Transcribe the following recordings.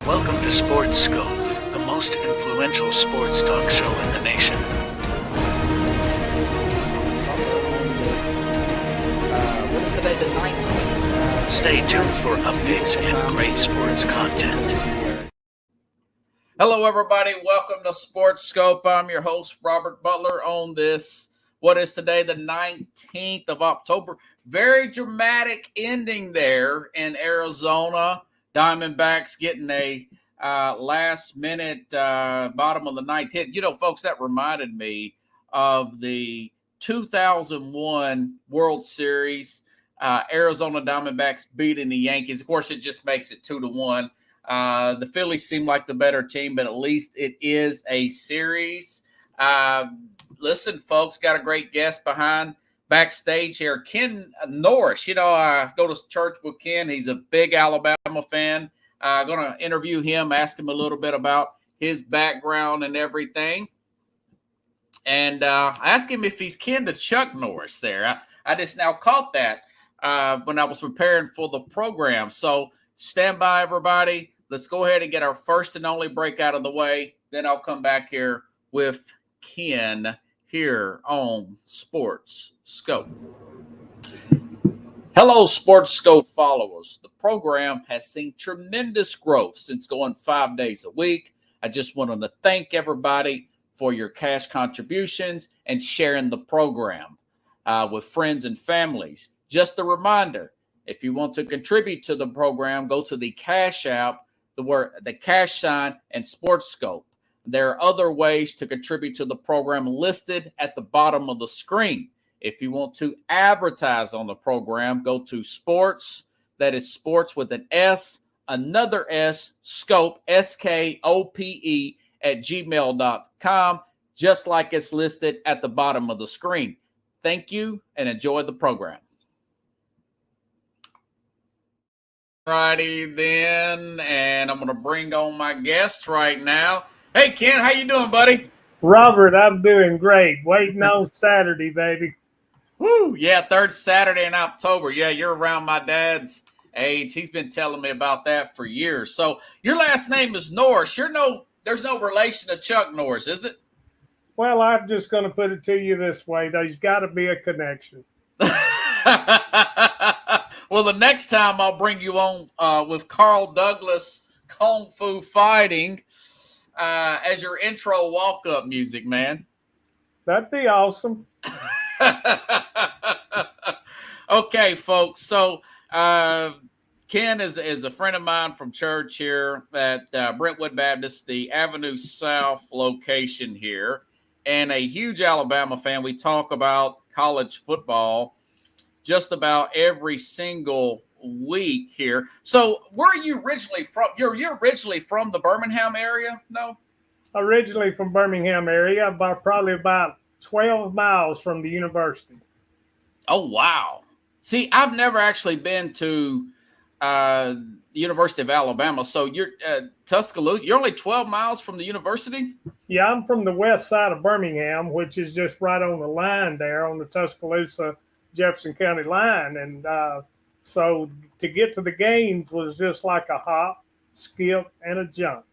Welcome to Sports Scope, the most influential sports talk show in the nation. What is today, the 19th? Stay tuned for updates and great sports content. Hello, everybody. Welcome to Sports Scope. I'm your host, Robert Butler, on this, what is today, the 19th of October. Very dramatic ending there in Arizona. Diamondbacks getting a last-minute bottom of the ninth hit. You know, folks, that reminded me of the 2001 World Series. Arizona Diamondbacks beating the Yankees. Of course, it just makes it 2-1. The Phillies seem like the better team, but at least it is a series. Listen, folks, got a great guest backstage here. Ken Norris. You know, I go to church with Ken. He's a big Alabama fan. I'm going to interview him, ask him a little bit about his background and everything. And ask him if he's kin to Chuck Norris there. I just now caught that when I was preparing for the program. So stand by, everybody. Let's go ahead and get our first and only break out of the way. Then I'll come back here with Ken here on Sports Scope. Hello, Sports Scope followers. The program has seen tremendous growth since going 5 days a week. I just wanted to thank everybody for your cash contributions and sharing the program with friends and families. Just a reminder, if you want to contribute to the program, go to the Cash App, the cash sign, and Sports Scope. There are other ways to contribute to the program listed at the bottom of the screen. If you want to advertise on the program, go to sports, that is sports with an S, another S, scope, SKOPE, at gmail.com, just like it's listed at the bottom of the screen. Thank you and enjoy the program. Righty then, and I'm going to bring on my guest right now. Hey, Ken, how you doing, buddy? Robert, I'm doing great. Waiting on Saturday, baby. Woo! Yeah, third Saturday in October. Yeah, you're around my dad's age. He's been telling me about that for years. So your last name is Norris. There's no relation to Chuck Norris, is it? Well, I'm just going to put it to you this way. There's got to be a connection. Well, the next time I'll bring you on with Carl Douglas Kung Fu Fighting as your intro walk-up music, man. That'd be awesome. Okay, folks. So Ken is a friend of mine from church here at Brentwood Baptist, the Avenue South location here, and a huge Alabama fan. We talk about college football just about every single week here. So where are you originally from? You're originally from the Birmingham area? No? Originally from Birmingham area, probably about 12 miles from the university. Oh, wow. See, I've never actually been to the University of Alabama. So you're Tuscaloosa. You're only 12 miles from the university? Yeah, I'm from the west side of Birmingham, which is just right on the line there on the Tuscaloosa-Jefferson County line. And so to get to the games was just like a hop, skip, and a jump.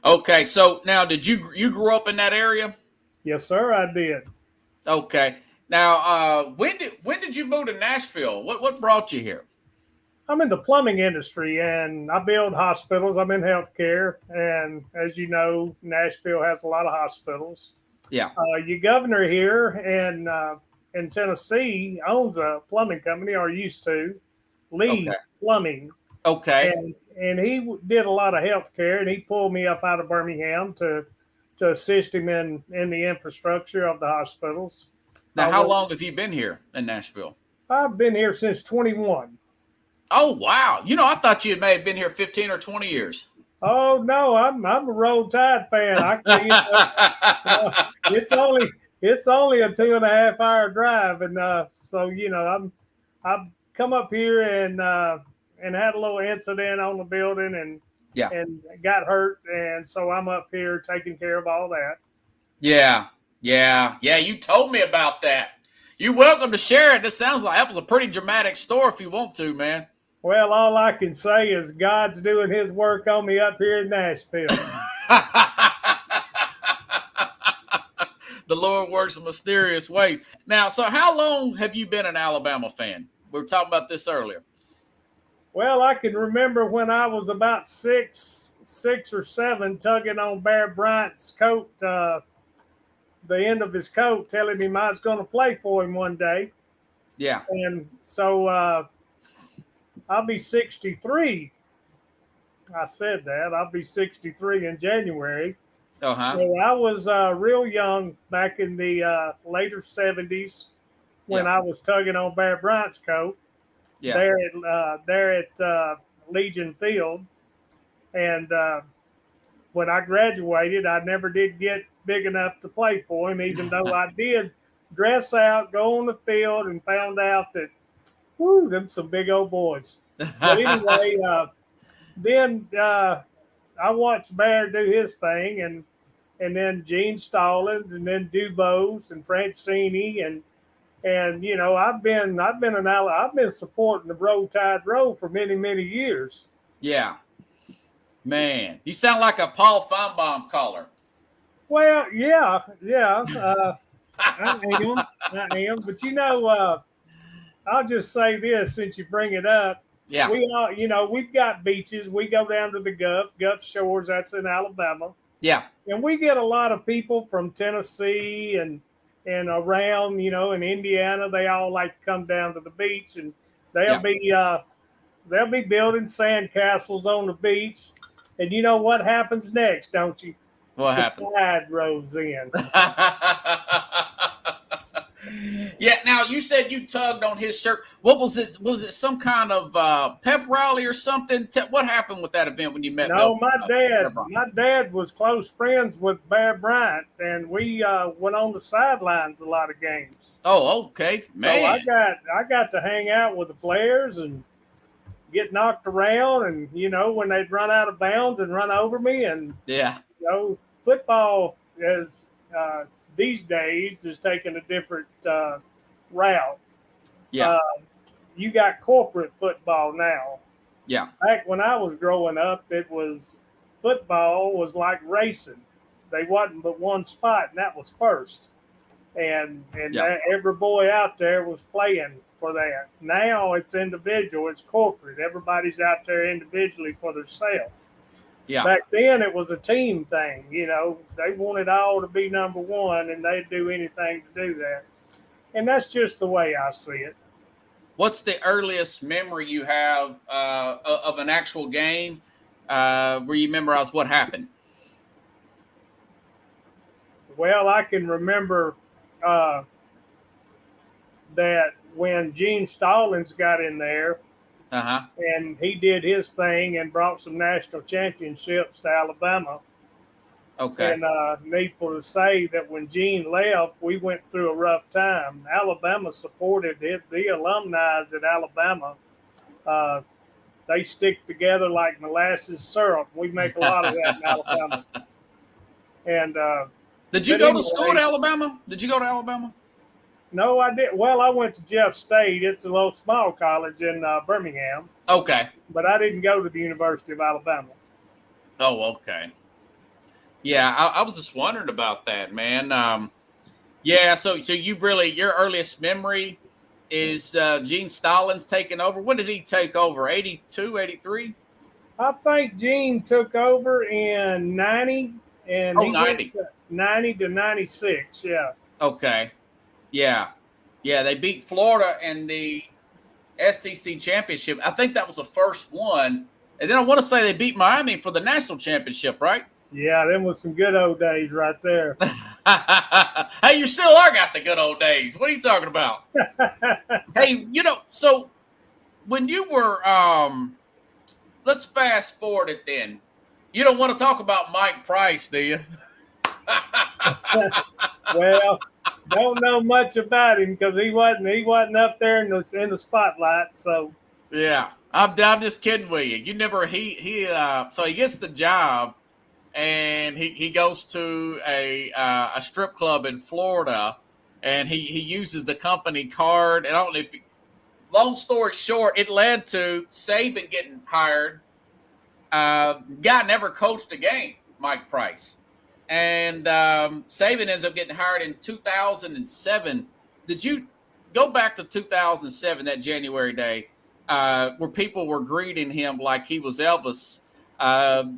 Okay, so now did you grew up in that area? Yes, sir, I did. Okay. Now, when did you move to Nashville? What brought you here? I'm in the plumbing industry, and I build hospitals. I'm in healthcare, and as you know, Nashville has a lot of hospitals. Yeah. Your governor here in Tennessee owns a plumbing company, or used to, Lee Plumbing. Okay. And he did a lot of healthcare, and he pulled me up out of Birmingham to assist him in the infrastructure of the hospitals. Now, how long have you been here in Nashville? I've been here since 21. Oh, wow. You know, I thought you may have been here 15 or 20 years. Oh, no, I'm a Roll Tide fan. It's only a 2.5 hour drive. And so, you know, I've come up here and had a little incident on the building and got hurt. And so I'm up here taking care of all that. Yeah. You told me about that. You're welcome to share it. This sounds like that was a pretty dramatic story if you want to, man. Well, all I can say is God's doing his work on me up here in Nashville. The Lord works in mysterious ways. Now, so how long have you been an Alabama fan? We were talking about this earlier. Well, I can remember when I was about six or seven, tugging on Bear Bryant's coat, the end of his coat, telling him I was going to play for him one day. Yeah. And so I'll be 63. I said that. I'll be 63 in January. Uh-huh. So I was real young back in the later 70s when I was tugging on Bear Bryant's coat there at Legion Field. And when I graduated, I never did get big enough to play for him, even though I did dress out, go on the field, and found out that, whoo, them some big old boys. But anyway, then I watched Bear do his thing, and then Gene Stallings, and then Dubose and Francini, and you know I've been supporting the Roll Tide Roll for many years. Yeah, man, you sound like a Paul Feinbaum caller. Well, yeah, I am, but you know, I'll just say this since you bring it up. Yeah, we've got beaches. We go down to the Gulf Shores. That's in Alabama. Yeah, and we get a lot of people from Tennessee and around, in Indiana. They all like to come down to the beach, and they'll be building sand castles on the beach. And you know what happens next, don't you? What happens? The tide rolls in. Yeah. Now you said you tugged on his shirt. What was it? Was it some kind of pep rally or something? What happened with that event when you met? No, my dad was close friends with Bear Bryant, and we went on the sidelines a lot of games. Oh, okay, man. So I got to hang out with the players and get knocked around, and when they'd run out of bounds and run over me, and football is these days is taking a different route. Yeah. You got corporate football now. Yeah. Back when I was growing up, football was like racing. They wasn't but one spot, and that was first. And every boy out there was playing for that. Now it's individual, it's corporate. Everybody's out there individually for themselves. Yeah. Back then it was a team thing. They wanted all to be number one, and they'd do anything to do that. And that's just the way I see it. What's the earliest memory you have of an actual game where you memorize what happened? Well, I can remember that when Gene Stallings got in there, and he did his thing and brought some national championships to Alabama. Okay. And needful to say that when Gene left, we went through a rough time. Alabama supported it. The alumni at Alabama, they stick together like molasses syrup. We make a lot of that in Alabama. And did you go to school at Alabama? Did you go to Alabama? No, I didn't. Well, I went to Jeff State. It's a little small college in Birmingham. Okay. But I didn't go to the University of Alabama. Oh, okay. Yeah, I was just wondering about that, man. So you really, your earliest memory is Gene Stallings taking over. When did he take over? 82, 83? I think Gene took over in 90. And 90. 90 to 96, yeah. Okay. Yeah. They beat Florida in the SEC championship. I think that was the first one. And then I want to say they beat Miami for the national championship, right? Yeah, them was some good old days right there. Hey, you still got the good old days. What are you talking about? Hey, so when you were, let's fast forward it then. You don't want to talk about Mike Price, do you? Well, don't know much about him because he wasn't up there in the spotlight. So yeah, I'm just kidding with you. You never so he gets the job, and he goes to a strip club in Florida, and he uses the company card. And I don't know if long story short, it led to Saban getting hired. Guy never coached a game, Mike Price. And Saban ends up getting hired in 2007. Did you go back to 2007, that January day, where people were greeting him like he was Elvis,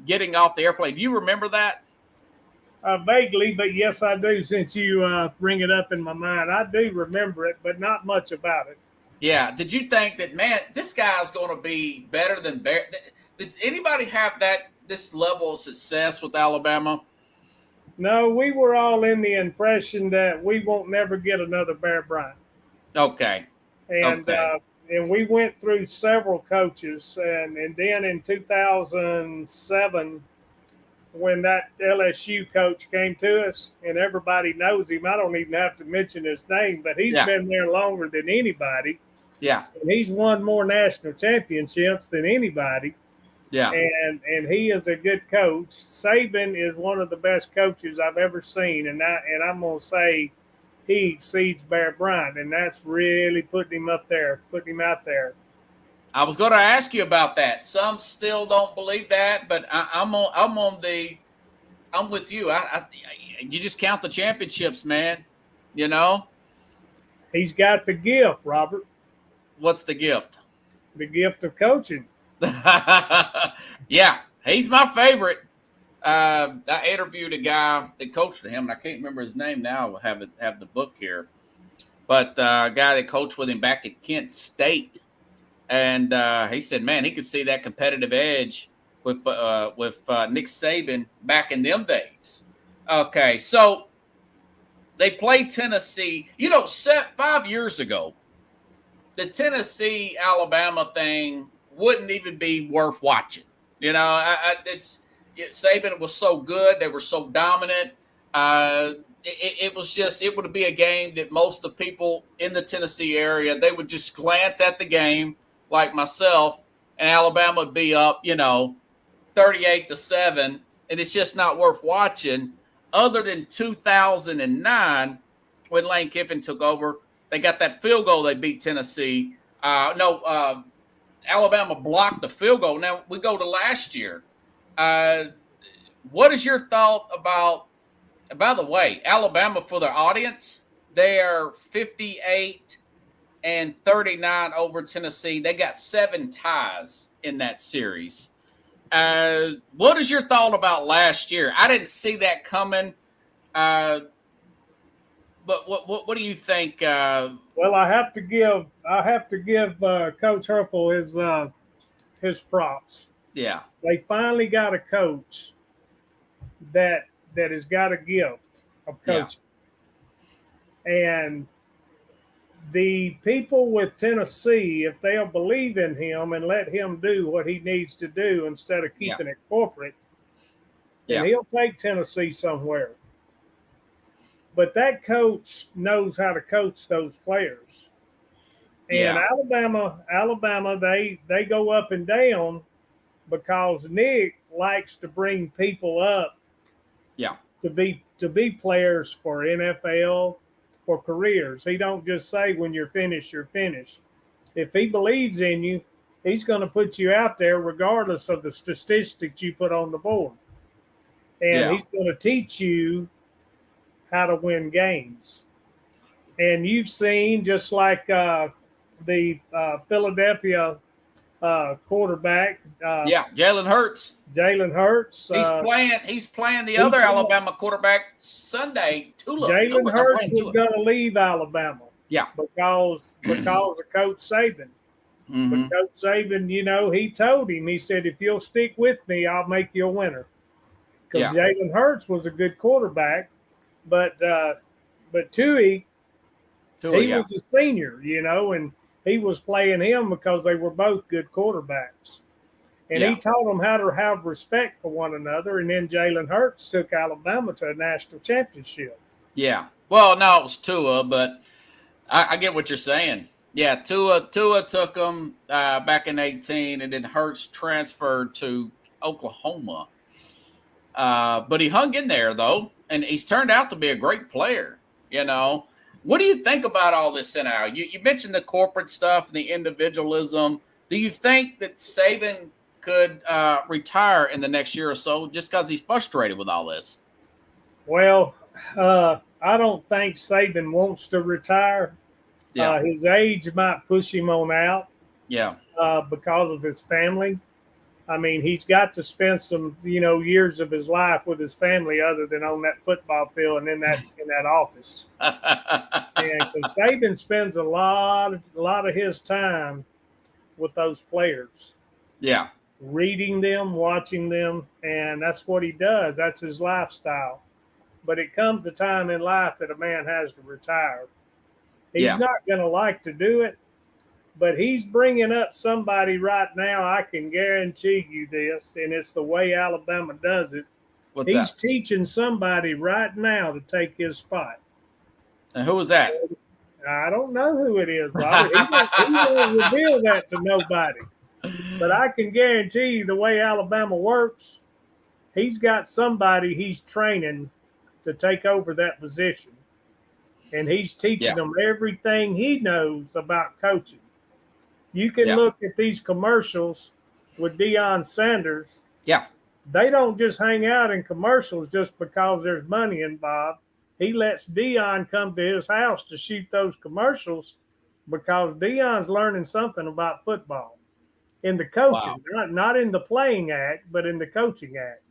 getting off the airplane? Do you remember that? Vaguely, but yes, I do. Since you bring it up in my mind, I do remember it, but not much about it. Yeah. Did you think that, man, this guy's going to be better than Bear? Did anybody have this level of success with Alabama? No, we were all in the impression that we won't never get another Bear Bryant. Okay. And and we went through several coaches, and then in 2007. When that LSU coach came to us, and everybody knows him. I don't even have to mention his name, but he's been there longer than anybody. Yeah. And he's won more national championships than anybody. Yeah. And he is a good coach. Saban is one of the best coaches I've ever seen. And I'm going to say he exceeds Bear Bryant. And that's really putting him out there. I was going to ask you about that. Some still don't believe that, but I'm with you. You just count the championships, man. You know. He's got the gift, Robert. What's the gift? The gift of coaching. Yeah, he's my favorite. I interviewed a guy that coached him, and I can't remember his name now. I have the book here, but a guy that coached with him back at Kent State. And he said, man, he could see that competitive edge with Nick Saban back in them days. Okay, so they played Tennessee. 5 years ago, the Tennessee-Alabama thing wouldn't even be worth watching. Saban was so good. They were so dominant. It would be a game that most of the people in the Tennessee area, they would just glance at the game, like myself, and Alabama would be up, 38-7, and it's just not worth watching. Other than 2009, when Lane Kiffin took over, they got that field goal. They beat Tennessee. Alabama blocked the field goal. Now we go to last year. What is your thought about? By the way, Alabama, for their audience, they are 58-39 over Tennessee. They got 7 ties in that series. What is your thought about last year? I didn't see that coming. But what do you think? Well, I have to give Coach Herpel his props. Yeah, they finally got a coach that has got a gift of coaching. Yeah. And the people with Tennessee, if they'll believe in him and let him do what he needs to do instead of keeping it corporate, then he'll take Tennessee somewhere. But that coach knows how to coach those players. And Alabama, they go up and down because Nick likes to bring people up to be players for NFL, for careers. He don't just say when you're finished, you're finished. If he believes in you, he's going to put you out there regardless of the statistics you put on the board. And he's going to teach you how to win games. And you've seen, just like the Philadelphia quarterback. Jalen Hurts. He's playing the other Alabama quarterback Sunday. Jalen Hurts was going to leave Alabama. Yeah. Because of Coach Saban. Mm-hmm. But Coach Saban, he told him, he said, if you'll stick with me, I'll make you a winner. Because Jalen Hurts was a good quarterback, but Tui was a senior, and he was playing him because they were both good quarterbacks. And he taught them how to have respect for one another. And then Jalen Hurts took Alabama to a national championship. Yeah. Well, no, it was Tua, but I get what you're saying. Yeah, Tua took them back in 2018, and then Hurts transferred to Oklahoma. But he hung in there, though, and he's turned out to be a great player, What do you think about all this now? You mentioned the corporate stuff and the individualism. Do you think that Saban could retire in the next year or so just because he's frustrated with all this? Well, I don't think Saban wants to retire. Yeah. His age might push him on out. Yeah. Because of his family. I mean, he's got to spend some, years of his life with his family other than on that football field and in that office. And Saban spends a lot of his time with those players. Yeah. Reading them, watching them, and that's what he does. That's his lifestyle. But it comes a time in life that a man has to retire. He's not going to like to do it. But he's bringing up somebody right now, I can guarantee you this, and it's the way Alabama does it. He's teaching somebody right now to take his spot. And who is that? I don't know who it is, Robert. He won't reveal that to nobody. But I can guarantee you the way Alabama works, he's got somebody he's training to take over that position. And he's teaching them everything he knows about coaching. You can look at these commercials with Deion Sanders. Yeah. They don't just hang out in commercials just because there's money involved. He lets Deion come to his house to shoot those commercials because Deion's learning something about football in the coaching, not in the playing act, but in the coaching act.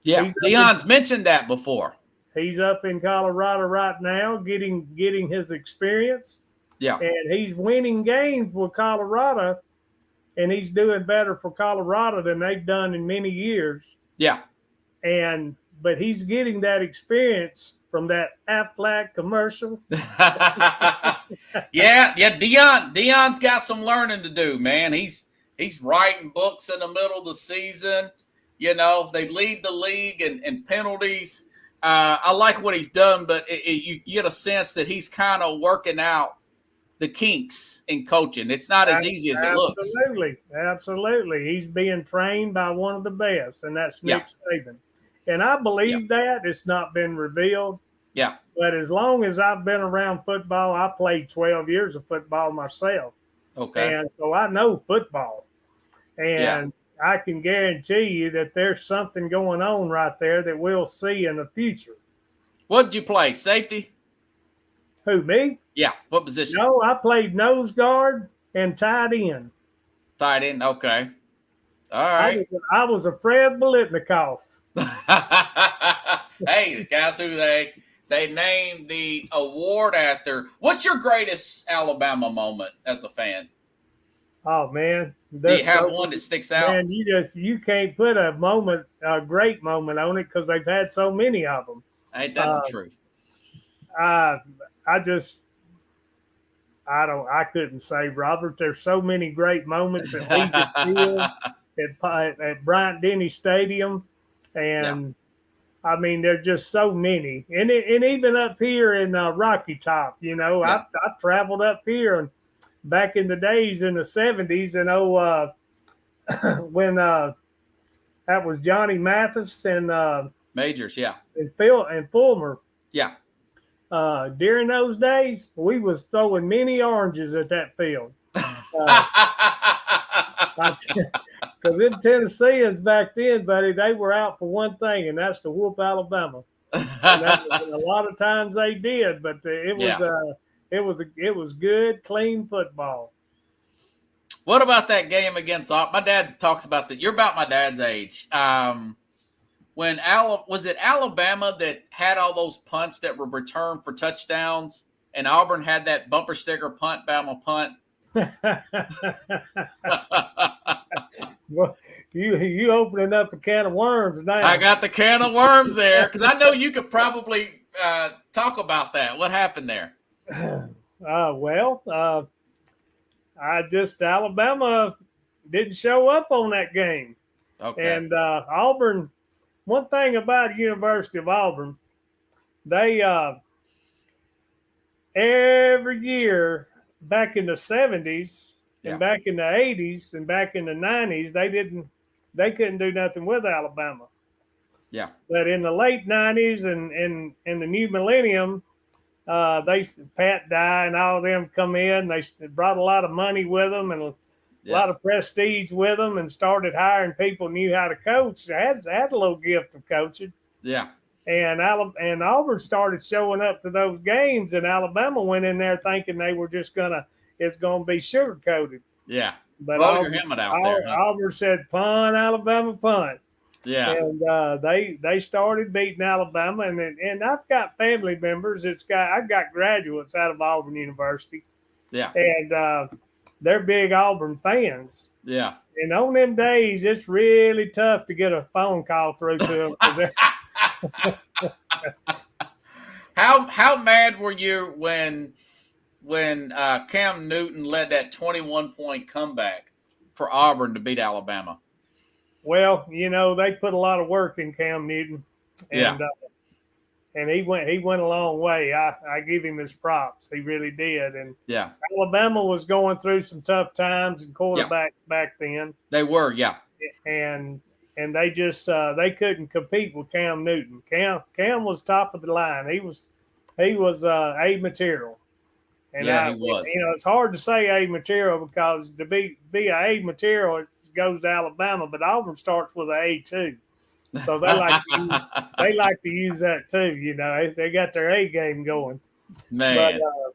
Yeah, Deion's mentioned that before. He's up in Colorado right now getting his experience. Yeah. And he's winning games with Colorado, and he's doing better for Colorado than they've done in many years. Yeah. But he's getting that experience from that Aflac commercial. yeah. Deion's got some learning to do, man. He's writing books in the middle of the season. They lead the league in penalties. I like what he's done, but you get a sense that he's kind of working out the kinks in coaching. It's not as easy as it looks. Absolutely. He's being trained by one of the best, and that's Nick Saban. And I believe that it's not been revealed. Yeah. But as long as I've been around football, I played 12 years of football myself. Okay. And so I know football. And I can guarantee you that there's something going on right there that we'll see in the future. What did you play? Safety? Who, me? Yeah. What position? No, I played nose guard and tight end. Tight end. Okay. All right. I was a Fred Biletnikoff. Hey, the guys who they named the award after. What's your greatest Alabama moment as a fan? Oh man, do you have one that sticks out? Man, you can't put a great moment on it because they've had so many of them. Ain't that the truth? I couldn't say, Robert. There's so many great moments at Legion Field, at Bryant-Denny Stadium, and I mean, there's just so many. And even up here in Rocky Top, I've traveled up here and back in the days in the 70s, and when that was Johnny Mathis and Majors, and Phil and Fulmer. Yeah. During those days, we was throwing many oranges at that field. Because them Tennesseans back then, buddy, they were out for one thing, and that's to whoop Alabama. And a lot of times they did, but it was good, clean football. What about that game against my dad talks about that? You're about my dad's age. Was it Alabama that had all those punts that were returned for touchdowns, and Auburn had that bumper sticker punt, Bama punt? Well, you opening up a can of worms now. I got the can of worms there because I know you could probably talk about that. What happened there? Alabama didn't show up on that game. Okay. And Auburn, one thing about University of Auburn, they every year back in the 70s and back in the 80s and back in the 90s, they couldn't do nothing with Alabama. Yeah. But in the late 90s and in the new millennium, Pat Dye and all of them come in. They brought a lot of money with them and a lot of prestige with them, and started hiring people who knew how to coach. They had a little gift of coaching. Yeah. And Auburn started showing up to those games, and Alabama went in there thinking they were just it's gonna be sugar coated. Yeah. But blow your helmet out there. Huh? Auburn said, "Punt, Alabama, punt." Yeah. And they started beating Alabama, and I've got family members. I've got graduates out of Auburn University. Yeah. And they're big Auburn fans. Yeah. And on them days, it's really tough to get a phone call through to them. How mad were you when Cam Newton led that 21-point comeback for Auburn to beat Alabama? Well, they put a lot of work in Cam Newton, and he went a long way. I give him his props. He really did. And Alabama was going through some tough times and quarterbacks back then. They were, and they just they couldn't compete with Cam Newton. Cam was top of the line. He was A material. And he was. It's hard to say A material because to be a A material, it goes to Alabama, but Auburn starts with an A too. So they like to use that too. They got their A game going. Man, but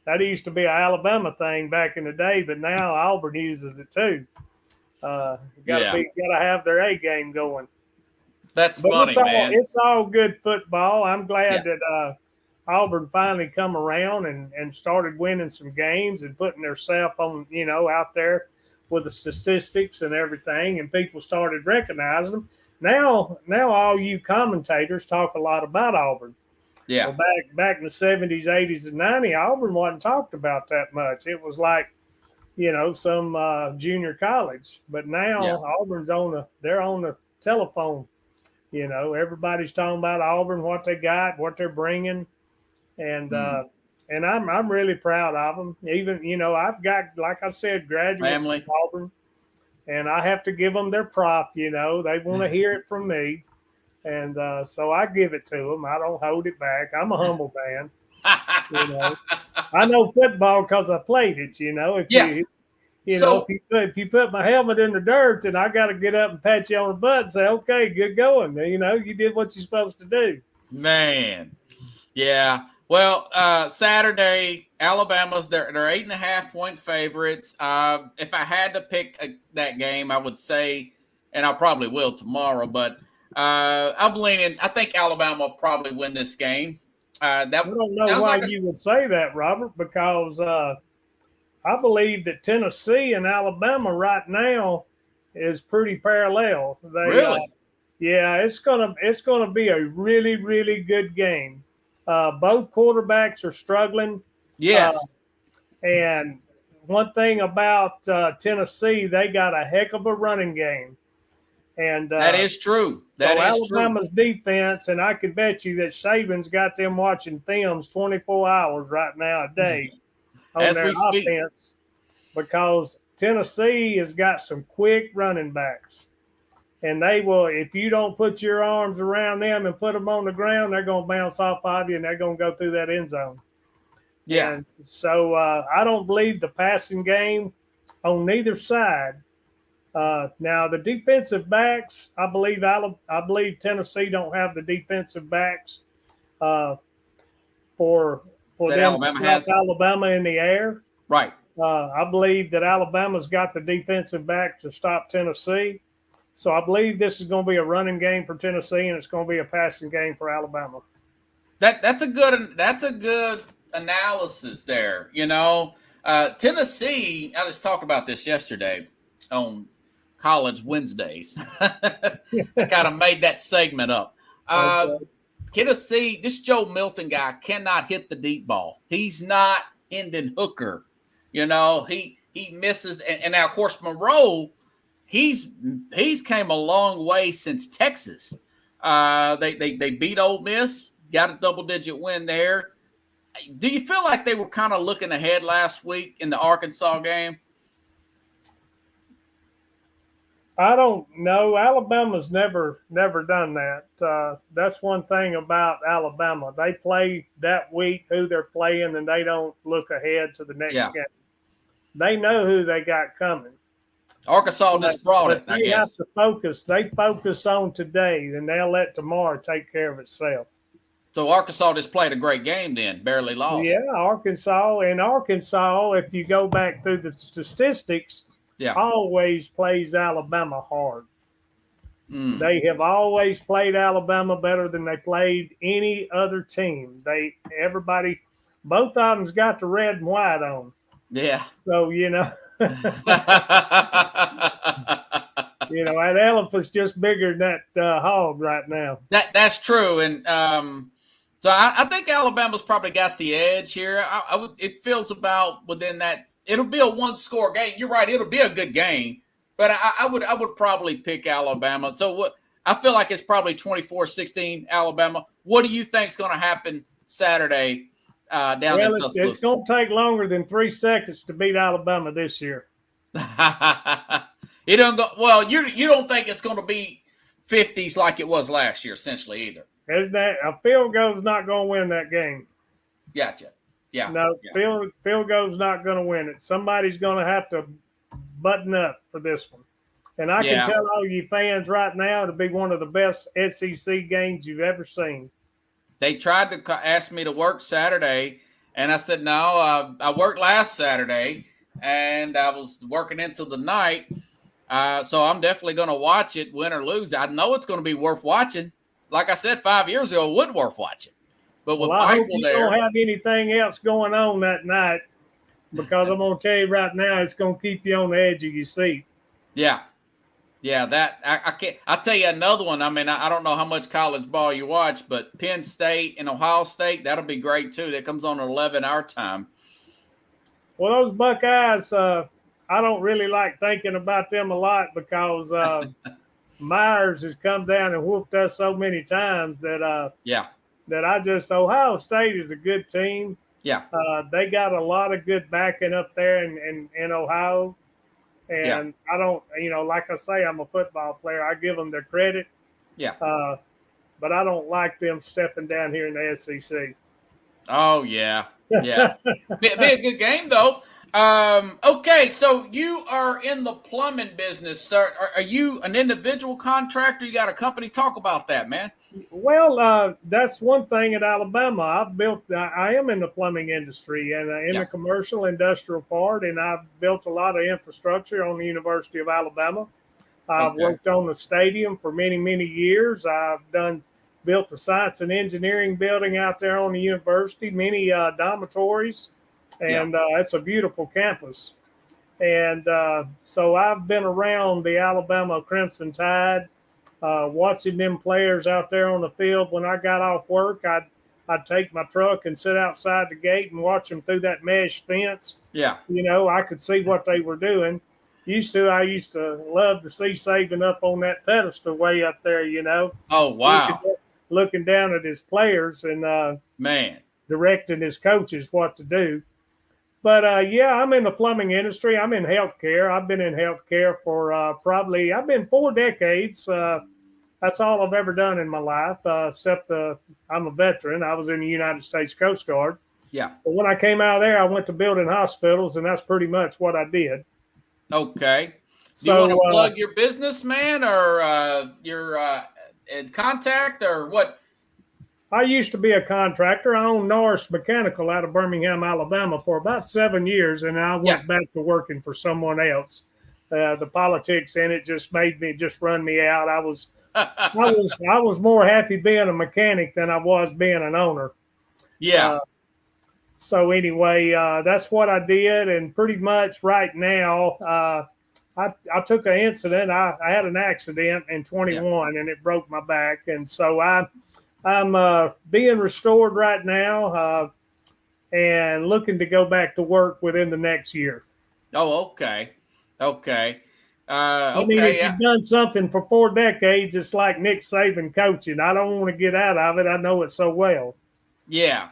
that used to be an Alabama thing back in the day, but now Auburn uses it too. Gotta have their A game going. That's funny, man. It's all good football. I'm glad that Auburn finally come around and started winning some games and putting themselves on, out there with the statistics and everything, and people started recognizing them. Now all you commentators talk a lot about Auburn. Yeah. Well, back in the 70s, 80s, and 90s, Auburn wasn't talked about that much. It was like, some junior college. But now Auburn's they're on the telephone. Everybody's talking about Auburn, what they got, what they're bringing. And I'm really proud of them. Even, I've got, like I said, graduates from Auburn, and I have to give them their prop. They want to hear it from me. And so I give it to them. I don't hold it back. I'm a humble man. I know football because I played it. If you put my helmet in the dirt, then I got to get up and pat you on the butt and say, "Okay, good going." You did what you're supposed to do. Man, yeah. Well, Saturday, Alabama's they're 8.5-point favorites. If I had to pick that game, I would say, and I probably will tomorrow, but I'm leaning. I think Alabama will probably win this game. I don't know why you would say that, Robert, because I believe that Tennessee and Alabama right now is pretty parallel. Really? It's gonna be a really, really good game. Both quarterbacks are struggling. Yes. And one thing about Tennessee, they got a heck of a running game. And that is true. Alabama's defense, and I can bet you that Saban's got them watching films 24 hours right now a day on their offense, because Tennessee has got some quick running backs. And they will, if you don't put your arms around them and put them on the ground, they're going to bounce off of you and they're going to go through that end zone. Yeah. And so I don't believe the passing game on neither side. Now the defensive backs, I believe Tennessee don't have the defensive backs for them to stop Alabama in the air. Right. I believe that Alabama's got the defensive back to stop Tennessee. So I believe this is going to be a running game for Tennessee, and it's going to be a passing game for Alabama. That's a good analysis there. Tennessee. I just talked about this yesterday on College Wednesdays. I kind of made that segment up. Tennessee, this Joe Milton guy cannot hit the deep ball. He's not Hendon Hooker. He misses, and now of course Monroe. He's came a long way since Texas. They beat Ole Miss, got a double-digit win there. Do you feel like they were kind of looking ahead last week in the Arkansas game? I don't know. Alabama's never done that. That's one thing about Alabama. They play that week who they're playing, and they don't look ahead to the next game. They know who they got coming. Arkansas just brought it, I guess. Have to focus. They focus on today, and they'll let tomorrow take care of itself. So Arkansas just played a great game then, barely lost. Yeah, Arkansas, if you go back through the statistics, always plays Alabama hard. They have always played Alabama better than they played any other team. Both of them's got the red and white on. Yeah. So, that elephant's just bigger than that hog right now. That's true. And so I think Alabama's probably got the edge here. It feels about within that. It'll be a one-score game. You're right. It'll be a good game. But I would probably pick Alabama. So what I feel like it's probably 24-16 Alabama. What do you think is going to happen Saturday down in Tuscaloosa? It's going to take longer than 3 seconds to beat Alabama this year. It don't go well. You don't think it's going to be 50s like it was last year, essentially either. A field goal's not going to win that game. Gotcha. Yeah. No, yeah. Field goal's not going to win it. Somebody's going to have to button up for this one. And I can tell all you fans right now it'll be one of the best SEC games you've ever seen. They tried to ask me to work Saturday, and I said no. I worked last Saturday, and I was working into the night. So I'm definitely going to watch it, win or lose. I know it's going to be worth watching. Like I said 5 years ago, it wasn't worth watching. But with I hope Michael you there, don't have anything else going on that night, because I'm going to tell you right now, it's going to keep you on the edge of your seat. Yeah. That I can't. I'll tell you another one. I mean, I don't know how much college ball you watch, but Penn State and Ohio State, that'll be great too. That comes on at 11 our time. Well, those Buckeyes, I don't really like thinking about them a lot because Myers has come down and whooped us so many times that Ohio State is a good team. Yeah. They got a lot of good backing up there in Ohio. And I don't, like I say, I'm a football player. I give them their credit. Yeah. But I don't like them stepping down here in the SEC. Oh, yeah. Yeah. be a good game, though. Okay, so you are in the plumbing business. Are you an individual contractor? You got a company? Talk about that, man. Well, that's one thing at Alabama. I am in the plumbing industry and in the commercial industrial part, and I've built a lot of infrastructure on the University of Alabama. I've worked on the stadium for many, many years. I've built the science and engineering building out there on the university, many dormitories. And it's a beautiful campus. And so I've been around the Alabama Crimson Tide, watching them players out there on the field. When I got off work, I'd take my truck and sit outside the gate and watch them through that mesh fence. Yeah. I could see what they were doing. I used to love to see Saban up on that pedestal way up there, Oh, wow. Looking down at his players and directing his coaches what to do. But, I'm in the plumbing industry. I'm in healthcare. I've been in healthcare for I've been 4 decades. That's all I've ever done in my life, except I'm a veteran. I was in the United States Coast Guard. Yeah. But when I came out of there, I went to building hospitals, and that's pretty much what I did. Okay. Do you want to plug your business, man, or your contact, or what? I used to be a contractor. I owned Norris Mechanical out of Birmingham, Alabama for about 7 years, and I went back to working for someone else. The politics in it just made me run me out. I was more happy being a mechanic than I was being an owner. Yeah. So anyway, that's what I did, and pretty much right now, I took an incident. I had an accident in 21, and it broke my back, and so I'm being restored right now and looking to go back to work within the next year. Oh, okay. I mean, if you've done something for 4 decades, it's like Nick Saban coaching. I don't want to get out of it. I know it so well. Yeah,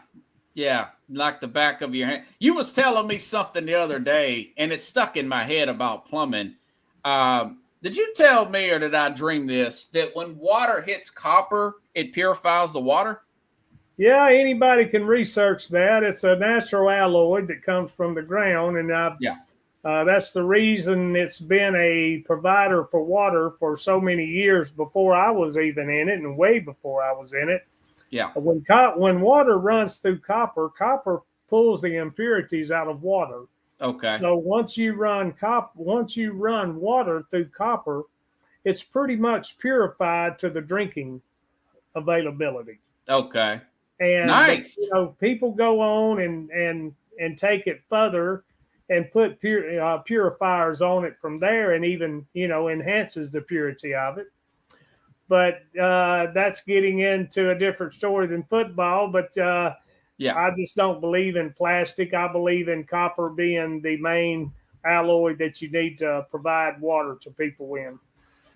like the back of your hand. You was telling me something the other day, and it stuck in my head about plumbing. Did you tell me, or did I dream this, that when water hits copper, it purifies the water? Yeah, anybody can research that. It's a natural alloy that comes from the ground, and that's the reason it's been a provider for water for so many years before I was even in it, and way before I was in it. Yeah. When water runs through copper, copper pulls the impurities out of water. Okay. So once you run water through copper, it's pretty much purified to the drinking availability. Okay. And nice. People go on and take it further and put purifiers on it from there, and even enhances the purity of it. But that's getting into a different story than football. But I just don't believe in plastic. I believe in copper being the main alloy that you need to provide water to people in.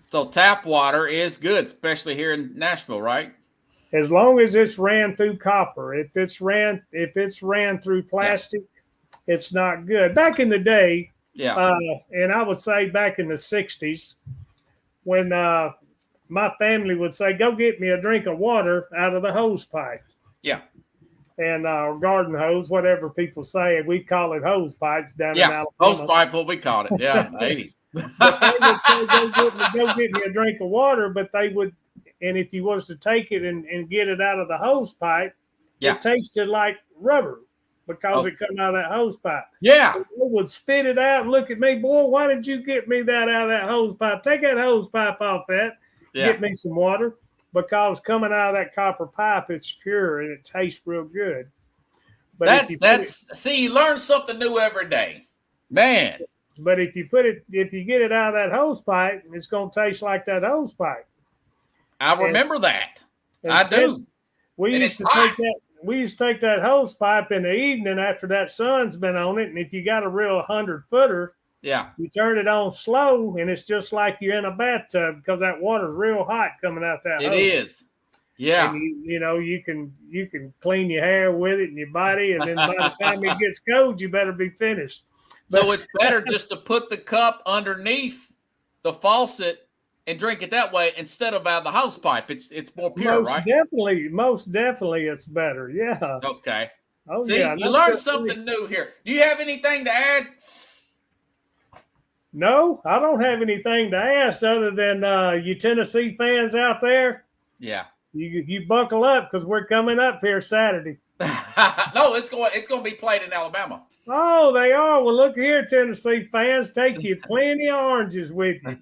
So tap water is good, especially here in Nashville, right? As long as it's ran through copper. If it's ran through plastic, it's not good. Back in the day, and I would say back in the 60s, when my family would say, "Go get me a drink of water out of the hose pipe." Yeah. And garden hose, whatever people say, we call it hose pipes down in Alabama. Hose pipe, what we called it. Yeah, in the 80s. But they would say, go get me a drink of water, but they would. And if you was to take it and get it out of the hose pipe, it tasted like rubber because it come out of that hose pipe. Yeah. So they would spit it out and look at me, boy, why did you get me that out of that hose pipe? Take that hose pipe off that. Get me some water. Because coming out of that copper pipe, it's pure and it tastes real good. But you learn something new every day. Man. But if you get it out of that hose pipe, it's gonna taste like that hose pipe. I remember that. I do. We used to take that hose pipe in the evening after that sun's been on it, and if you got a real 100-footer, you turn it on slow, and it's just like you're in a bathtub because that water's real hot coming out that hose. It is. Yeah. And you can clean your hair with it and your body, and then by the time it gets cold, you better be finished. So it's better just to put the cup underneath the faucet and drink it that way instead of out of the hose pipe. It's more pure, right? Most definitely it's better. Yeah. Okay. Oh, see, you learned something new here. Do you have anything to add? No, I don't have anything to ask other than you Tennessee fans out there. Yeah. You buckle up because we're coming up here Saturday. No, it's going to be played in Alabama. Oh, they are. Well, look here, Tennessee fans, take you plenty of oranges with you.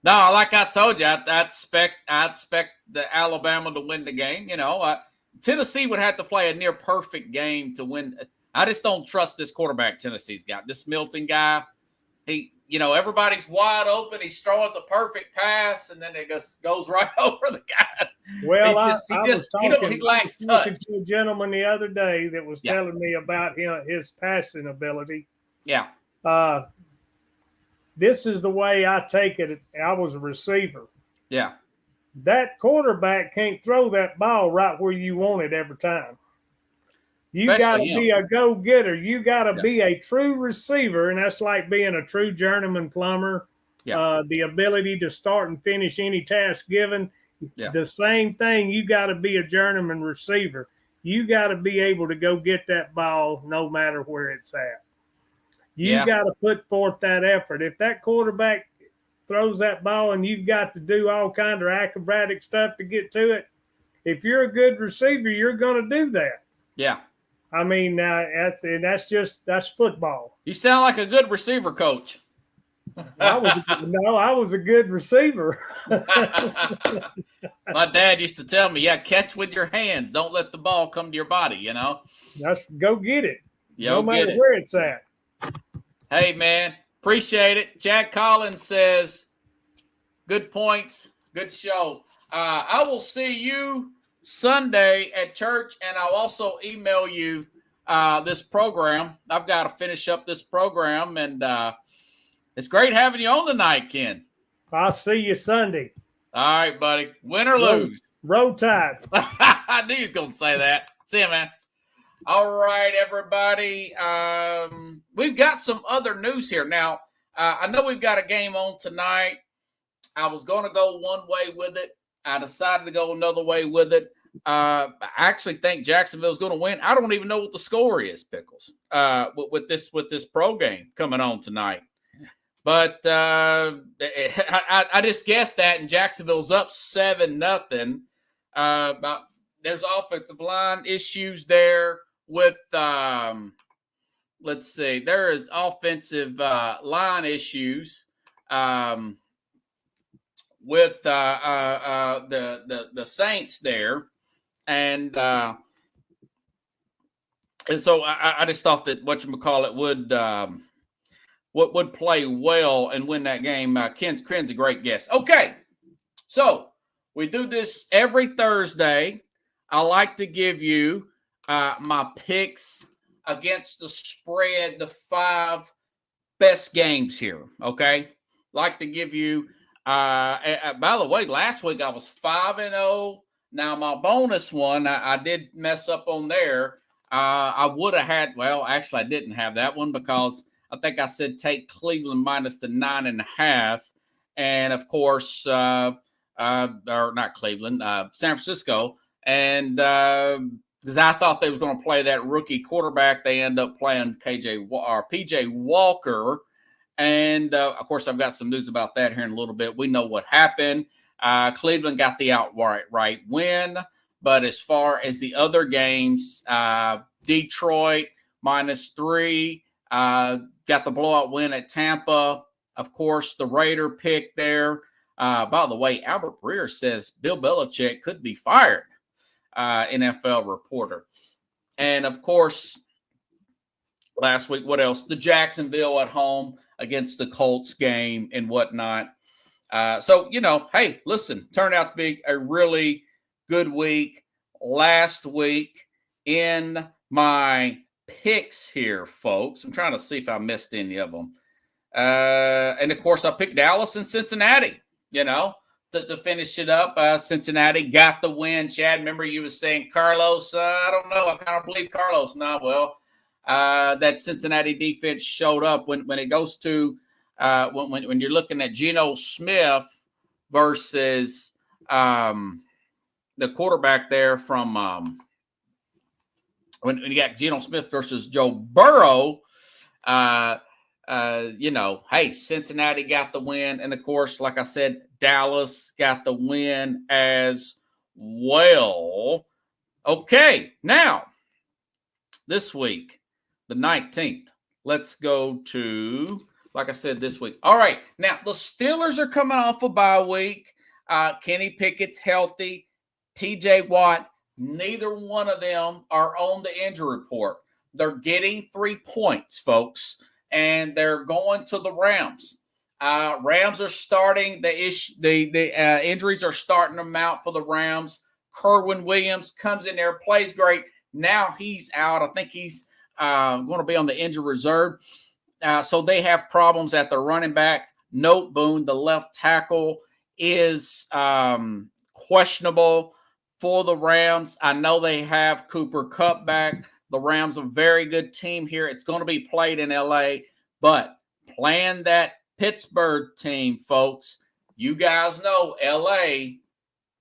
No, like I told you, I expect the Alabama to win the game. Tennessee would have to play a near perfect game to win. I just don't trust this quarterback Tennessee's got. This Milton guy, everybody's wide open. He's throwing the perfect pass, and then it just goes right over the guy. Well, he lacks touch. Talking to a gentleman the other day that was telling me about his passing ability. Yeah. This is the way I take it. I was a receiver. Yeah. That quarterback can't throw that ball right where you want it every time. You got to be a go-getter. You got to be a true receiver, and that's like being a true journeyman plumber. Yeah. The ability to start and finish any task given. Yeah. The same thing, you got to be a journeyman receiver. You got to be able to go get that ball no matter where it's at. You got to put forth that effort. If that quarterback throws that ball and you've got to do all kind of acrobatic stuff to get to it, if you're a good receiver, you're going to do that. Yeah. I mean, that's football. You sound like a good receiver coach. I was a good receiver. My dad used to tell me, catch with your hands. Don't let the ball come to your body, That's go get it. No matter where it's at. Hey, man, appreciate it. Jack Collins says, good points, good show. I will see you Sunday at church, and I'll also email you this program. I've got to finish up this program, and it's great having you on tonight, Ken. I'll see you Sunday. All right, buddy. Win or lose. Roll Tide. I knew he was going to say that. See you, man. All right, everybody. We've got some other news here. Now, I know we've got a game on tonight. I was going to go one way with it. I decided to go another way with it. I actually think Jacksonville's going to win. I don't even know what the score is, Pickles, with this pro game coming on tonight. But I just guessed that, and Jacksonville's up 7-0. There's offensive line issues there with let's see. There is offensive line issues with the Saints there, and so I just thought that whatchamacallit would play well and win that game. Ken's a great guess. Okay, so we do this every Thursday. I like to give you my picks against the spread, the 5 best games here, okay? Like to give you, by the way, last week I was 5-0. Now my bonus one, I did mess up on there. I would have had, actually I didn't have that one because I think I said take Cleveland minus the 9.5. And of course, or not Cleveland, San Francisco. And because I thought they was going to play that rookie quarterback, they end up playing PJ Walker. And of course, I've got some news about that here in a little bit. We know what happened. Cleveland got the outright win. But as far as the other games, Detroit -3, got the blowout win at Tampa. Of course, the Raider pick there. By the way, Albert Breer says Bill Belichick could be fired, NFL reporter. And, of course, last week, what else? The Jacksonville at home against the Colts game and whatnot. So, hey, listen, turned out to be a really good week. Last week in my picks here, folks. I'm trying to see if I missed any of them. And, of course, I picked Dallas and Cincinnati, to finish it up. Cincinnati got the win. Chad, remember you were saying Carlos? I don't know. I kind of believe Carlos now. Well, that Cincinnati defense showed up when it goes to when you're looking at Geno Smith versus the quarterback there from when you got Geno Smith versus Joe Burrow, hey, Cincinnati got the win. And, of course, like I said, Dallas got the win as well. Okay, now, this week, the 19th, let's go to, like I said, this week. All right, now, the Steelers are coming off a bye week. Kenny Pickett's healthy. T.J. Watt, neither one of them are on the injury report. They're getting 3 points, folks, and they're going to the Rams. Rams are starting the injuries are starting to mount for the Rams. Kerwin Williams comes in there, plays great. Now he's out. I think he's going to be on the injury reserve. So they have problems at the running back. Note Boone, the left tackle, is questionable for the Rams. I know they have Cooper Kupp back. The Rams are a very good team here. It's going to be played in L.A., but playing that Pittsburgh team, folks, you guys know L.A.,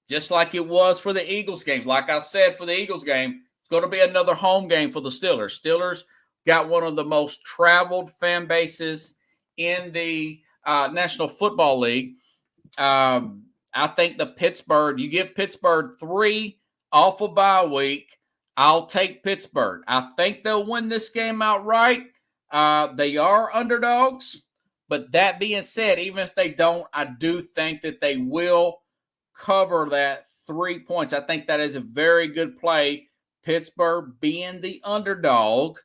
just like it was for the Eagles game. Like I said, for the Eagles game, it's going to be another home game for the Steelers. Steelers got one of the most traveled fan bases in the National Football League. I think you give Pittsburgh 3 off a bye week. I'll take Pittsburgh. I think they'll win this game outright. They are underdogs. But that being said, even if they don't, I do think that they will cover that 3 points. I think that is a very good play. Pittsburgh being the underdog.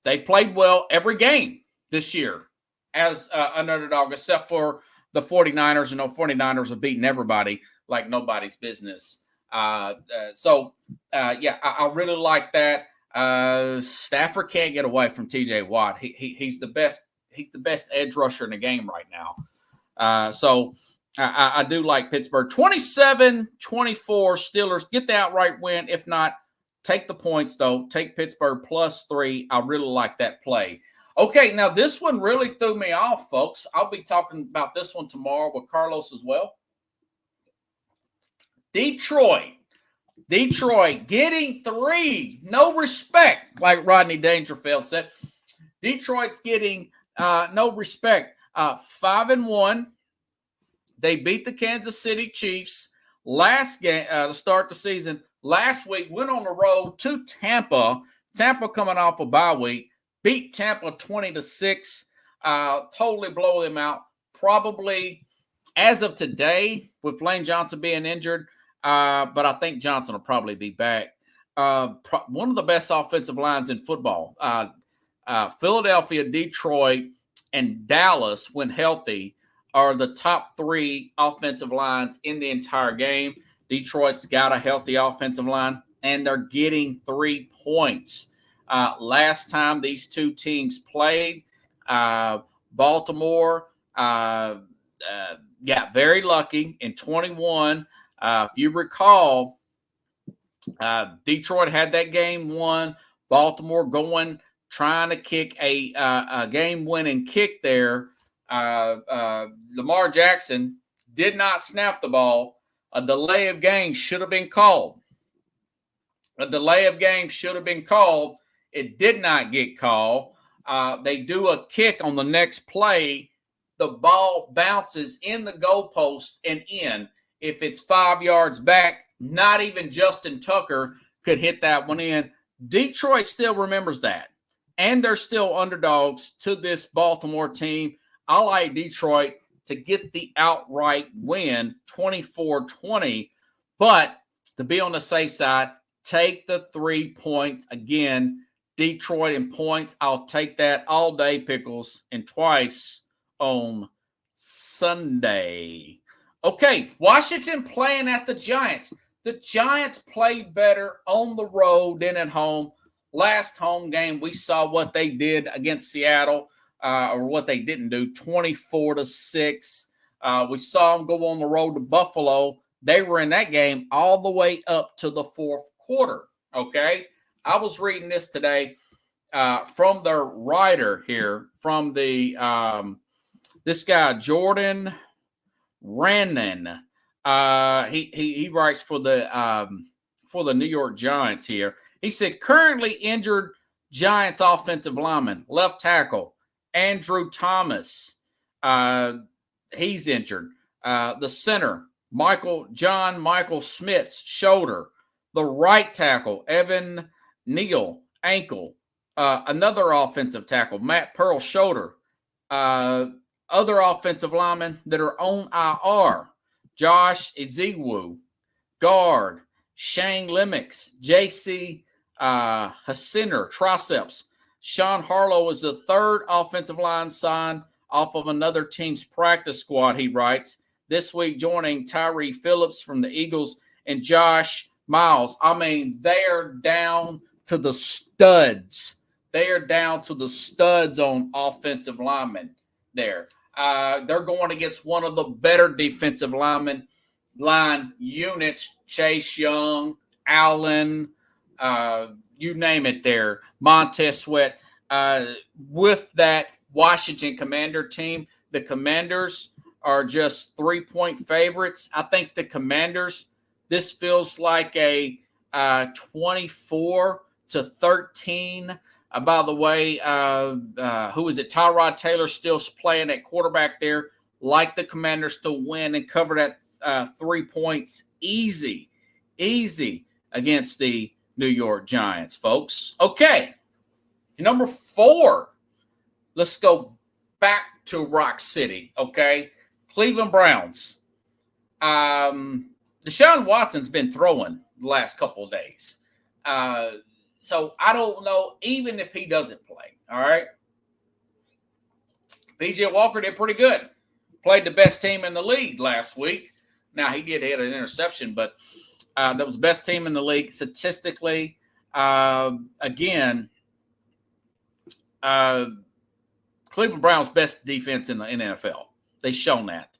They've played well every game this year as an underdog, except for the 49ers. 49ers have beaten everybody like nobody's business. I really like that. Stafford can't get away from T.J. Watt. He's the best. He's the best edge rusher in the game right now. So I do like Pittsburgh. 27-24 Steelers. Get the outright win. If not, take the points, though. Take Pittsburgh +3. I really like that play. Okay, now this one really threw me off, folks. I'll be talking about this one tomorrow with Carlos as well. Detroit getting 3. No respect, like Rodney Dangerfield said. Detroit's getting no respect. 5-1. They beat the Kansas City Chiefs last game to start the season. Last week, went on the road to Tampa. Tampa coming off a bye week. Beat Tampa 20-6. Totally blow them out. Probably, as of today, with Lane Johnson being injured, but I think Johnson will probably be back. One of the best offensive lines in football. Philadelphia, Detroit, and Dallas, when healthy, are the top 3 offensive lines in the entire game. Detroit's got a healthy offensive line, and they're getting 3 points. Last time these two teams played, Baltimore got very lucky in 21. If you recall, Detroit had that game won. Baltimore trying to kick a game-winning kick there. Lamar Jackson did not snap the ball. A delay of game should have been called. It did not get called. They do a kick on the next play. The ball bounces in the goalpost and in. If it's 5 yards back, not even Justin Tucker could hit that one in. Detroit still remembers that. And they're still underdogs to this Baltimore team. I like Detroit to get the outright win, 24-20. But to be on the safe side, take the 3 points. Again, Detroit in points. I'll take that all day, Pickles, and twice on Sunday. Okay, Washington playing at the Giants. The Giants played better on the road than at home. Last home game, we saw what they did against Seattle, or what they didn't do, 24-6. We saw them go on the road to Buffalo. They were in that game all the way up to the fourth quarter, okay? I was reading this today from their writer here, from the this guy, Jordan Rannan. He writes for the New York Giants here. He said, currently injured Giants offensive lineman, left tackle, Andrew Thomas. He's injured. The center, Michael Smith's shoulder. The right tackle, Evan Neal, ankle. Another offensive tackle, Matt Pearl, shoulder. Other offensive linemen that are on IR, Josh Ezigwu, guard, Shane Lemix, J.C. Hasiner, triceps. Sean Harlow is the third offensive line signed off of another team's practice squad, he writes. This week joining Tyree Phillips from the Eagles and Josh Miles. I mean, they are down to the studs. They are down to the studs on offensive linemen there. They're going against one of the better defensive line units, Chase Young, Allen, you name it there, Montez Sweat. With that Washington Commander team, the Commanders are just 3-point favorites. I think the Commanders, this feels like a 24-13. By the way, who is it? Tyrod Taylor still playing at quarterback there. Like the Commanders to win and cover that 3 points easy against the New York Giants, folks. Okay, number 4. Let's go back to Rock City, okay? Cleveland Browns. Deshaun Watson's been throwing the last couple of days. So I don't know, even if he doesn't play, all right? P.J. Walker did pretty good. Played the best team in the league last week. Now, he did hit an interception, but that was the best team in the league statistically. Again, Cleveland Browns' best defense in the NFL. They've shown that.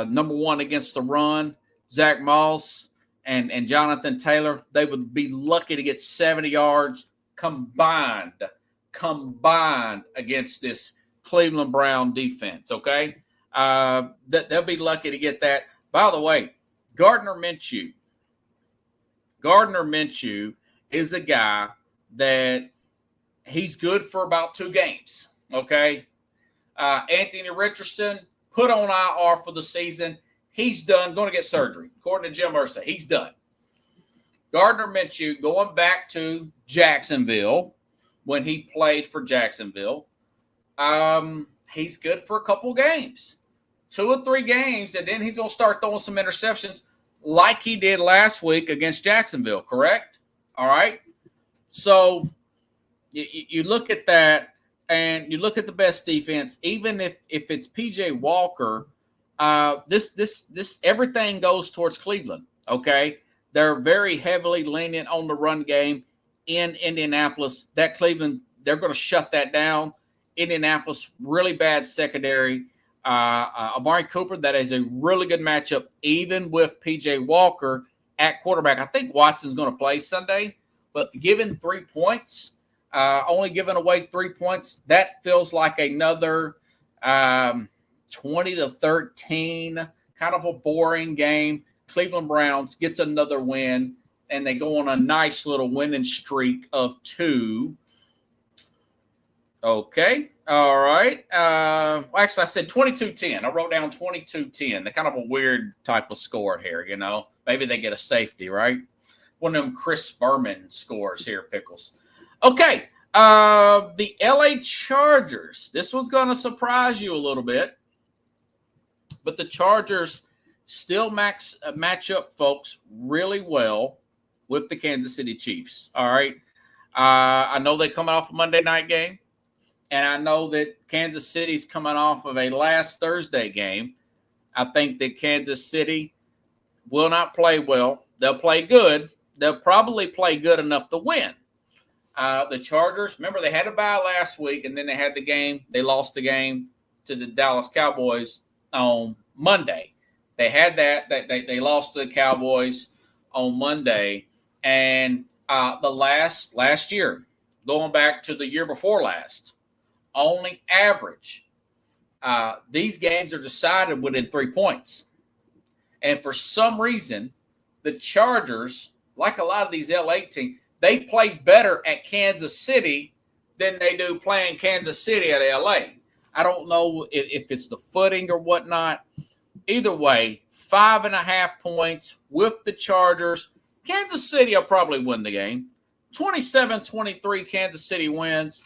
Number 1 against the run, Zach Moss and Jonathan Taylor, they would be lucky to get 70 yards combined combined against this Cleveland Brown defense, okay? They'll be lucky to get that. By the way, Gardner Minshew is a guy that he's good for about 2 games, okay? Anthony Richardson put on IR for the season. He's done, going to get surgery. According to Jim Irsay, he's done. Gardner Minshew going back to Jacksonville when he played for Jacksonville. He's good for a couple games, 2 or 3 games, and then he's going to start throwing some interceptions like he did last week against Jacksonville, correct? All right. So you look at that, and you look at the best defense, even if it's PJ Walker, this everything goes towards Cleveland, okay? They're very heavily lenient on the run game in Indianapolis. That Cleveland, they're going to shut that down. Indianapolis, really bad secondary. Amari Cooper, that is a really good matchup, even with PJ Walker at quarterback. I think Watson's going to play Sunday, but given 3 points, only giving away 3 points, that feels like another 20-13, kind of a boring game. Cleveland Browns gets another win, and they go on a nice little winning streak of 2. Okay. All right. Actually, I said 22-10. I wrote down 22-10. They're kind of a weird type of score here, you know. Maybe they get a safety, right? One of them Chris Berman scores here, Pickles. Okay. The LA Chargers. This one's going to surprise you a little bit. But the Chargers still match up, folks, really well with the Kansas City Chiefs. All right. I know they're coming off a Monday night game. And I know that Kansas City's coming off of a last Thursday game. I think that Kansas City will not play well. They'll play good. They'll probably play good enough to win. The Chargers, remember, they had a bye last week, and then they had the game. They lost the game to the Dallas Cowboys on Monday. They had that. They lost to the Cowboys on Monday. And the last year, going back to the year before last, only average. These games are decided within 3 points. And for some reason, the Chargers, like a lot of these LA teams, they play better at Kansas City than they do playing Kansas City at LA. I don't know if it's the footing or whatnot. Either way, 5.5 points with the Chargers. Kansas City will probably win the game. 27-23, Kansas City wins.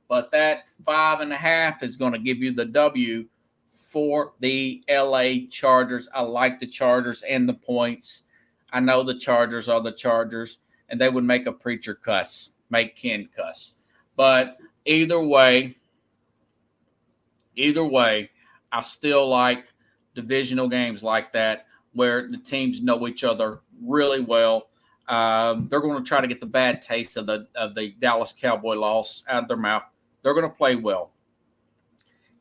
But that 5.5 is going to give you the W for the LA Chargers. I like the Chargers and the points. I know the Chargers are the Chargers, and they would make a preacher cuss, make Ken cuss. But either way, I still like divisional games like that where the teams know each other really well. They're going to try to get the bad taste of the Dallas Cowboy loss out of their mouth. They're going to play well.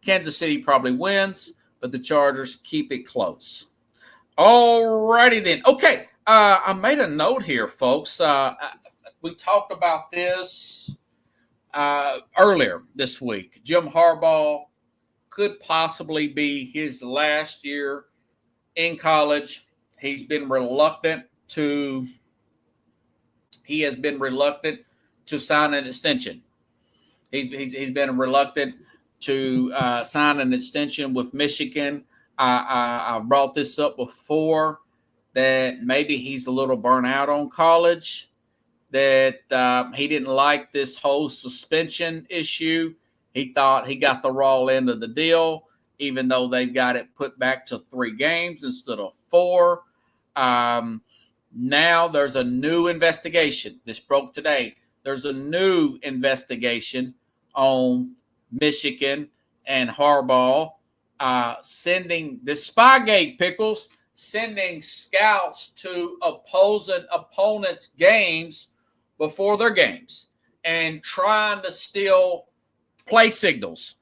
Kansas City probably wins, but the Chargers keep it close. All righty then. Okay, I made a note here, folks. We talked about this earlier this week. Jim Harbaugh could possibly be his last year in college. He's been reluctant to sign an extension. He's been reluctant to sign an extension with Michigan. I brought this up before that maybe he's a little burnt out on college, that he didn't like this whole suspension issue. He thought he got the raw end of the deal, even though they've got it put back to 3 games instead of 4. Now there's a new investigation. This broke today. There's a new investigation on Michigan and Harbaugh sending the Spygate Pickles, sending scouts to opposing opponents' games before their games and trying to steal play signals.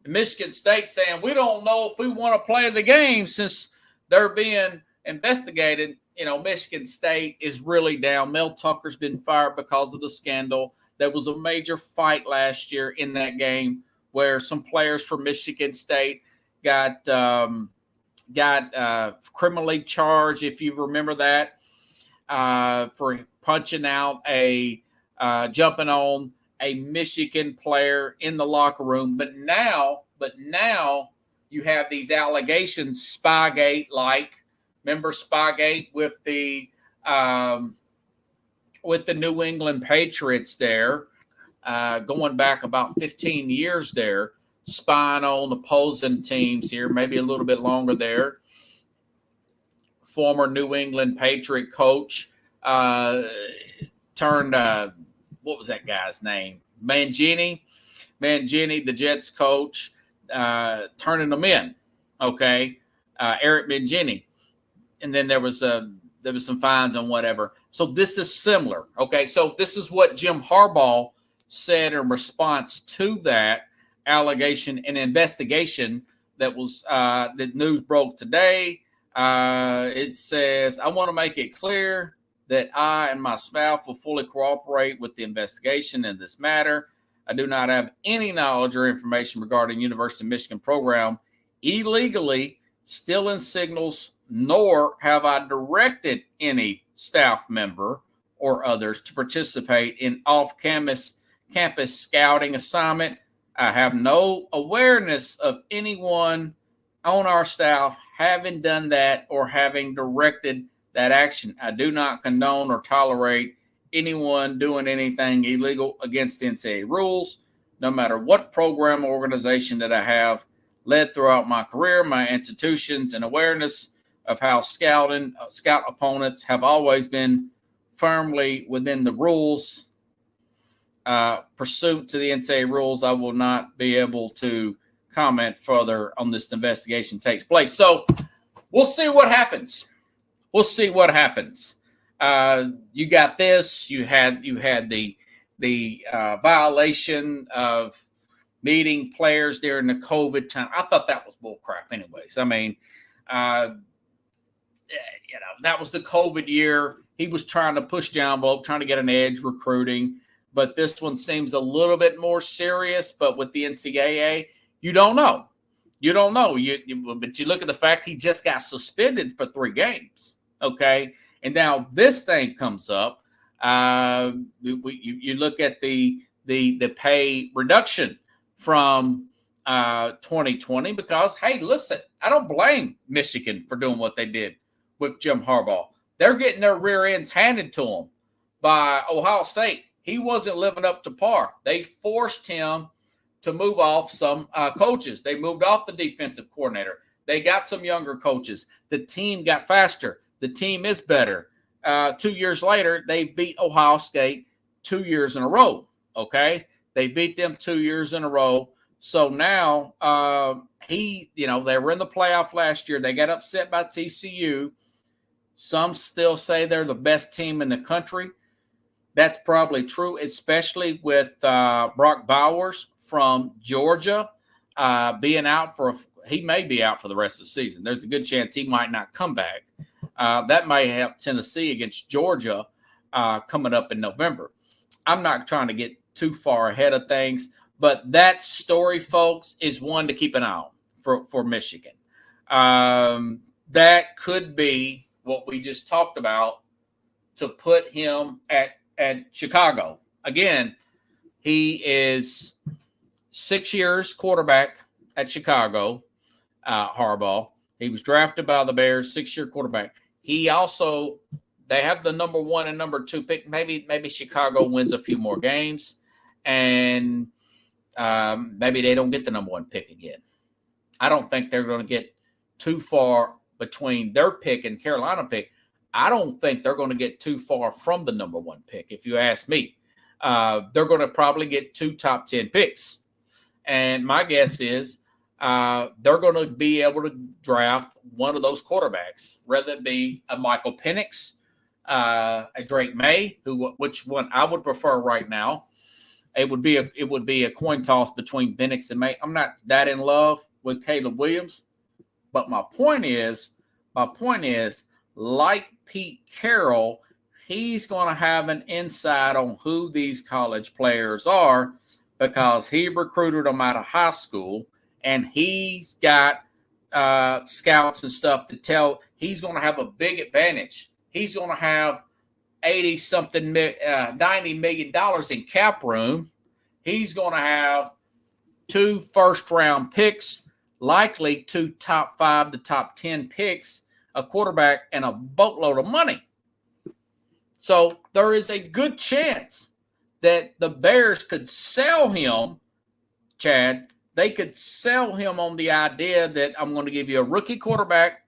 Michigan State saying, we don't know if we want to play the game since they're being investigated. You know, Michigan State is really down. Mel Tucker's been fired because of the scandal. There was a major fight last year in that game where some players from Michigan State got criminally charged, if you remember that, for punching out jumping on a Michigan player in the locker room. But now you have these allegations, Spygate-like. Remember Spygate with the New England Patriots there, going back about 15 years there, spying on opposing teams here, maybe a little bit longer there. Former New England Patriot coach turned, what was that guy's name? Mangini, the Jets coach, turning them in. Okay, Eric Mangini, and then there was some fines and whatever. So this is similar. Okay, so this is what Jim Harbaugh said in response to that allegation and investigation that was that news broke today. It says, I want to make it clear that I and my staff will fully cooperate with the investigation in this matter. I do not have any knowledge or information regarding University of Michigan program illegally stealing signals, nor have I directed any staff member or others to participate in off-campus scouting assignment. I have no awareness of anyone on our staff having done that or having directed that action. I do not condone or tolerate anyone doing anything illegal against NCAA rules, no matter what program or organization that I have led throughout my career. My institutions and awareness of how scout opponents have always been firmly within the rules. Pursuant to the NCAA rules, I will not be able to comment further on this investigation takes place. So we'll see what happens. You got this. You had the violation of meeting players during the COVID time. I thought that was bullcrap anyways. I mean, that was the COVID year. He was trying to push the envelope, trying to get an edge recruiting. But this one seems a little bit more serious. But with the NCAA, you don't know. But you look at the fact he just got suspended for 3 games. Okay, and now this thing comes up. You look at the pay reduction from 2020 because, hey, listen, I don't blame Michigan for doing what they did with Jim Harbaugh. They're getting their rear ends handed to them by Ohio State. He wasn't living up to par. They forced him to move off some coaches. They moved off the defensive coordinator. They got some younger coaches. The team got faster. The team is better. 2 years later, they beat Ohio State 2 years in a row. Okay, they beat them 2 years in a row. So now they were in the playoff last year. They got upset by TCU. Some still say they're the best team in the country. That's probably true, especially with Brock Bowers from Georgia being out he may be out for the rest of the season. There's a good chance he might not come back. That may help Tennessee against Georgia coming up in November. I'm not trying to get too far ahead of things, but that story, folks, is one to keep an eye on for Michigan. That could be what we just talked about to put him at Chicago. Again, he is 6 years quarterback at Chicago, Harbaugh. He was drafted by the Bears, 6-year quarterback. They have the number 1 and number 2 pick. Maybe Chicago wins a few more games, and maybe they don't get the number 1 pick again. I don't think they're going to get too far between their pick and Carolina pick. I don't think they're going to get too far from the number 1 pick, if you ask me. They're going to probably get 2 top 10 picks. And my guess is they're going to be able to draft one of those quarterbacks, whether it be a Michael Penix, a Drake May, which one I would prefer right now. It would be a coin toss between Penix and May. I'm not that in love with Caleb Williams, but my point is, like Pete Carroll, he's going to have an insight on who these college players are because he recruited them out of high school, and he's got scouts and stuff to tell. He's going to have a big advantage. He's going to have $90 million in cap room. He's going to have 2 first-round picks, likely 2 top 5 to top 10 picks, a quarterback, and a boatload of money. So there is a good chance that the Bears could sell him, Chad. They could sell him on the idea that I'm going to give you a rookie quarterback,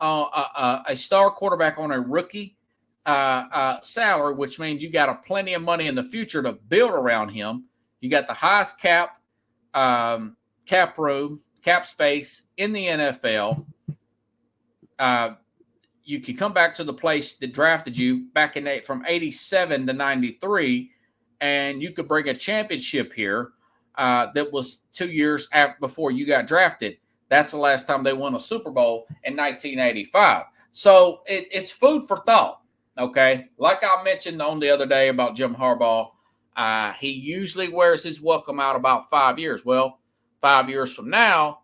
a star quarterback on a rookie salary, which means you got plenty of money in the future to build around him. You got the highest cap room, cap space in the NFL. You can come back to the place that drafted you back from 87 to 93, and you could bring a championship here that was 2 years before you got drafted. That's the last time they won a Super Bowl in 1985. So it's food for thought, okay? Like I mentioned on the other day about Jim Harbaugh, he usually wears his welcome out about 5 years. Well, 5 years from now,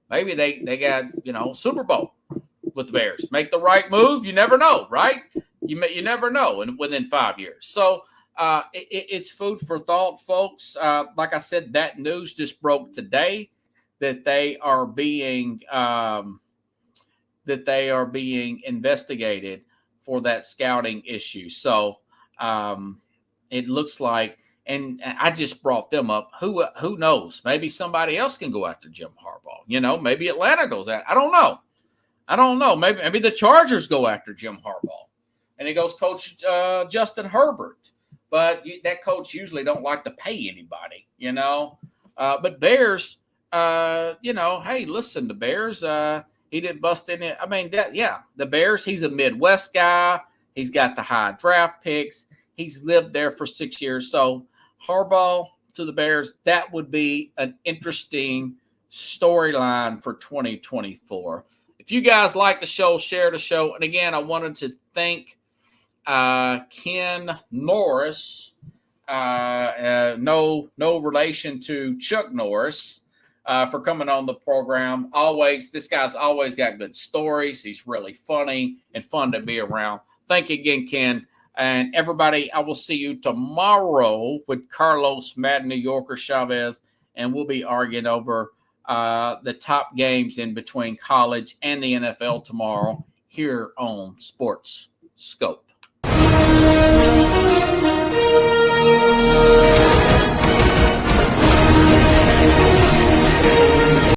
maybe they got, Super Bowl with the Bears. Make the right move. You never know, right? You never know within 5 years. So it's food for thought, folks. Like I said, that news just broke today that they are being investigated for that scouting issue. So it looks like, and I just brought them up. Who knows? Maybe somebody else can go after Jim Harbaugh. Maybe Atlanta goes at. I don't know. Maybe the Chargers go after Jim Harbaugh, and he goes coach Justin Herbert. But that coach usually don't like to pay anybody, But Bears, hey, listen, the Bears, he didn't bust in it. I mean, the Bears, he's a Midwest guy. He's got the high draft picks. He's lived there for 6 years. So Harbaugh to the Bears, that would be an interesting storyline for 2024. If you guys like the show, share the show. And again, I wanted to thank Ken Norris, no relation to Chuck Norris, for coming on the program. This guy's always got good stories. He's really funny and fun to be around. Thank you again, Ken. And everybody, I will see you tomorrow with Carlos Madden, New Yorker Chavez, and we'll be arguing over the top games in between college and the NFL tomorrow here on Sports Scope.